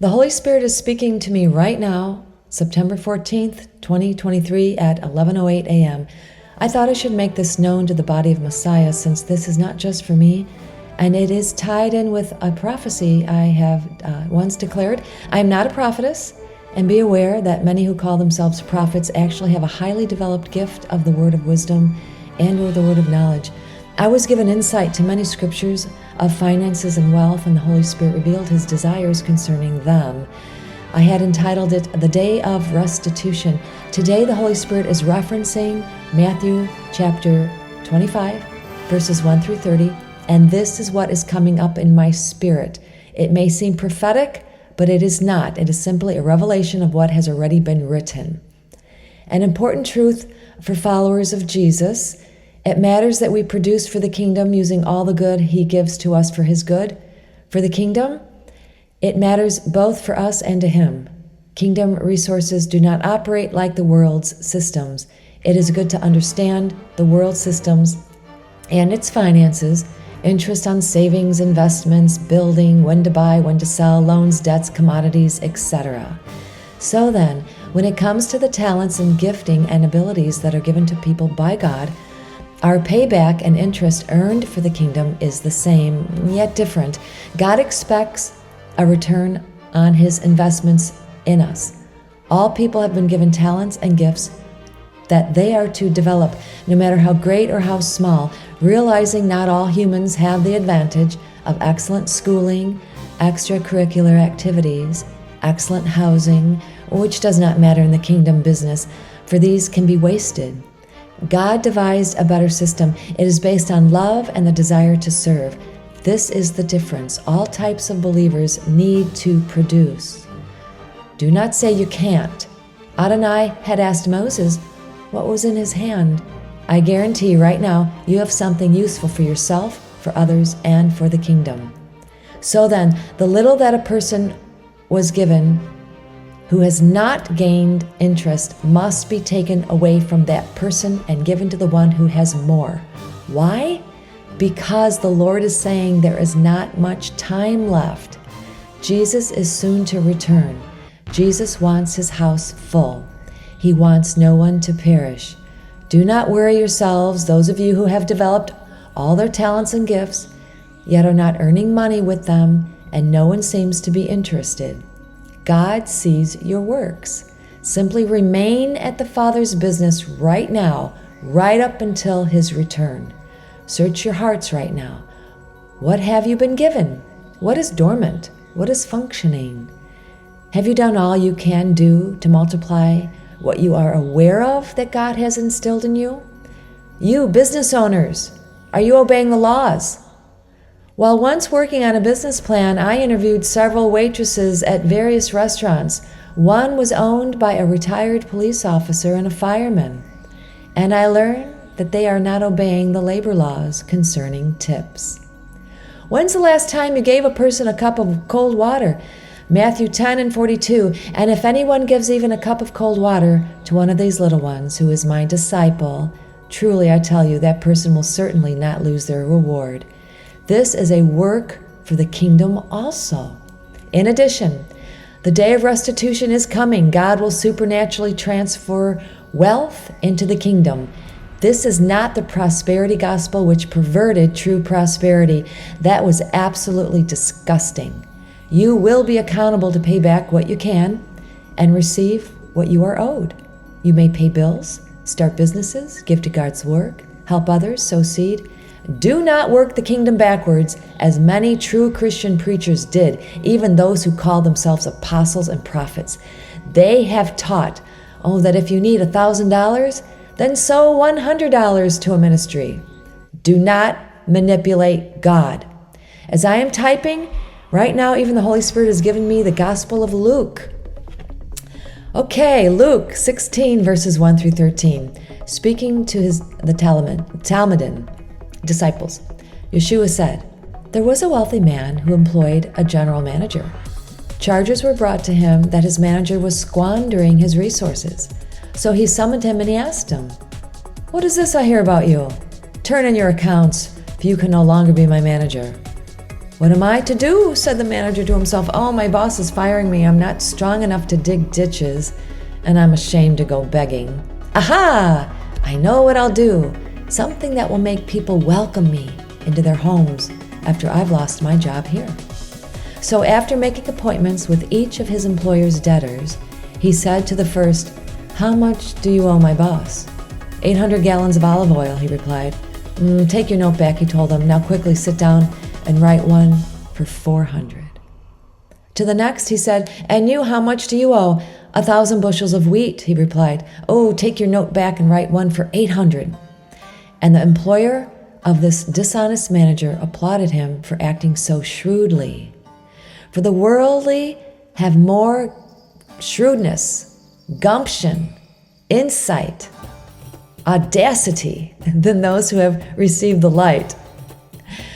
The Holy Spirit is speaking to me right now, September 14th, 2023 at 11:08 a.m. I thought I should make this known to the body of Messiah, since this is not just for me, and it is tied in with a prophecy I have once declared. I am not a prophetess, and be aware that many who call themselves prophets actually have a highly developed gift of the word of wisdom and or the word of knowledge. I was given insight to many scriptures of finances and wealth, and the Holy Spirit revealed his desires concerning them. I had entitled it The Day of Restitution. Today the Holy Spirit is referencing Matthew chapter 25, verses 1 through 30, and this is what is coming up in my spirit. It may seem prophetic, but it is not. It is simply a revelation of what has already been written. An important truth for followers of Jesus: it matters that we produce for the kingdom using all the good he gives to us for his good. For the kingdom, it matters both for us and to him. Kingdom resources do not operate like the world's systems. It is good to understand the world systems and its finances, interest on savings, investments, building, when to buy, when to sell, loans, debts, commodities, etc. So then, when it comes to the talents and gifting and abilities that are given to people by God, our payback and interest earned for the kingdom is the same, yet different. God expects a return on his investments in us. All people have been given talents and gifts that they are to develop, no matter how great or how small, realizing not all humans have the advantage of excellent schooling, extracurricular activities, excellent housing, which does not matter in the kingdom business, for these can be wasted. God devised a better system. It is based on love and the desire to serve. This is the difference. All types of believers need to produce. Do not say you can't. Adonai had asked Moses what was in his hand. I guarantee right now you have something useful for yourself, for others, and for the kingdom. So then, the little that a person was given who has not gained interest must be taken away from that person and given to the one who has more. Why? Because the Lord is saying there is not much time left. Jesus is soon to return. Jesus wants his house full. He wants no one to perish. Do not worry yourselves, those of you who have developed all their talents and gifts, yet are not earning money with them, and no one seems to be interested. God sees your works. Simply remain at the Father's business right now, right up until his return. Search your hearts right now. What have you been given? What is dormant? What is functioning? Have you done all you can do to multiply what you are aware of that God has instilled in you? You business owners, are you obeying the laws? While once working on a business plan, I interviewed several waitresses at various restaurants. One was owned by a retired police officer and a fireman, and I learned that they are not obeying the labor laws concerning tips. When's the last time you gave a person a cup of cold water? Matthew 10:42, and if anyone gives even a cup of cold water to one of these little ones who is my disciple, truly I tell you, that person will certainly not lose their reward. This is a work for the kingdom also. In addition, the day of restitution is coming. God will supernaturally transfer wealth into the kingdom. This is not the prosperity gospel which perverted true prosperity. That was absolutely disgusting. You will be accountable to pay back what you can and receive what you are owed. You may pay bills, start businesses, give to God's work, help others, sow seed. Do not work the kingdom backwards, as many true Christian preachers did, even those who call themselves apostles and prophets. They have taught, that if you need $1,000, then sow $100 to a ministry. Do not manipulate God. As I am typing, right now even the Holy Spirit has given me the Gospel of Luke. Okay, Luke 16, verses 1 through 13. Speaking to the Talmudim disciples, Yeshua said, "There was a wealthy man who employed a general manager. Charges were brought to him that his manager was squandering his resources. So he summoned him and he asked him, 'What is this I hear about you? Turn in your accounts, for you can no longer be my manager.' "What am I to do?" said the manager to himself. "Oh, my boss is firing me. I'm not strong enough to dig ditches, and I'm ashamed to go begging. Aha! I know what I'll do. Something that will make people welcome me into their homes after I've lost my job here." So after making appointments with each of his employer's debtors, he said to the first, "How much do you owe my boss?" 800 gallons of olive oil, he replied. Take your note back, he told them. Now quickly sit down and write one for 400. To the next, he said, "And you, how much do you owe?" 1,000 bushels of wheat, he replied. "Oh, take your note back and write one for 800. And the employer of this dishonest manager applauded him for acting so shrewdly. For the worldly have more shrewdness, gumption, insight, audacity than those who have received the light.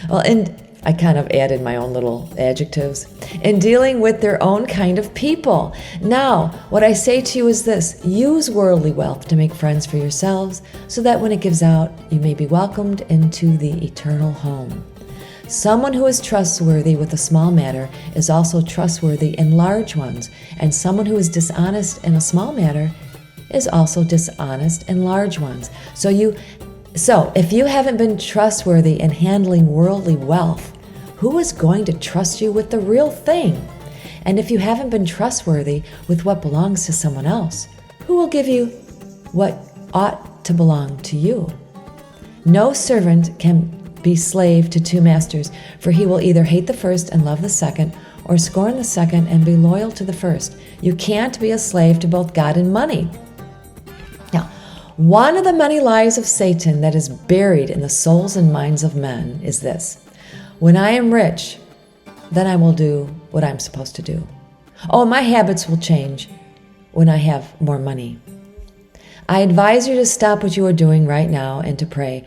Well, and I kind of added my own little adjectives. In dealing with their own kind of people. Now, what I say to you is this: use worldly wealth to make friends for yourselves, so that when it gives out, you may be welcomed into the eternal home. Someone who is trustworthy with a small matter is also trustworthy in large ones, and someone who is dishonest in a small matter is also dishonest in large ones. So if you haven't been trustworthy in handling worldly wealth, who is going to trust you with the real thing? And if you haven't been trustworthy with what belongs to someone else, who will give you what ought to belong to you? No servant can be slave to two masters, for he will either hate the first and love the second, or scorn the second and be loyal to the first. You can't be a slave to both God and money. Now, one of the many lies of Satan that is buried in the souls and minds of men is this: when I am rich, then I will do what I'm supposed to do. Oh, my habits will change when I have more money. I advise you to stop what you are doing right now and to pray.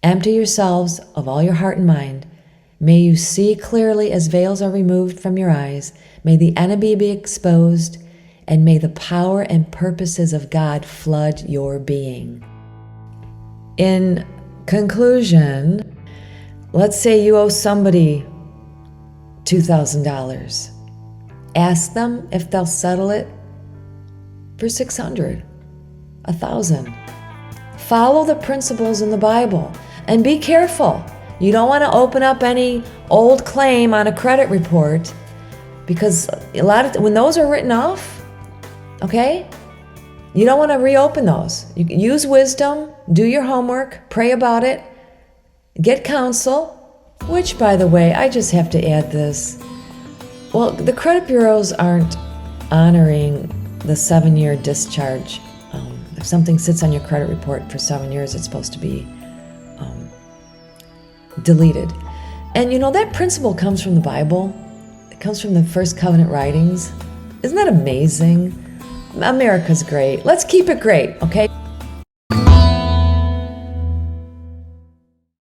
Empty yourselves of all your heart and mind. May you see clearly as veils are removed from your eyes. May the enemy be exposed, and may the power and purposes of God flood your being. In conclusion, let's say you owe somebody $2,000. Ask them if they'll settle it for $600, $1,000. Follow the principles in the Bible. And be careful. You don't want to open up any old claim on a credit report, because when those are written off, okay, you don't want to reopen those. You use wisdom, do your homework, pray about it, get counsel, which, by the way, I just have to add this. Well, the credit bureaus aren't honoring the 7-year discharge. If something sits on your credit report for 7 years, it's supposed to be deleted. And you know, that principle comes from the Bible. It comes from the first covenant writings. Isn't that amazing? America's great. Let's keep it great, okay?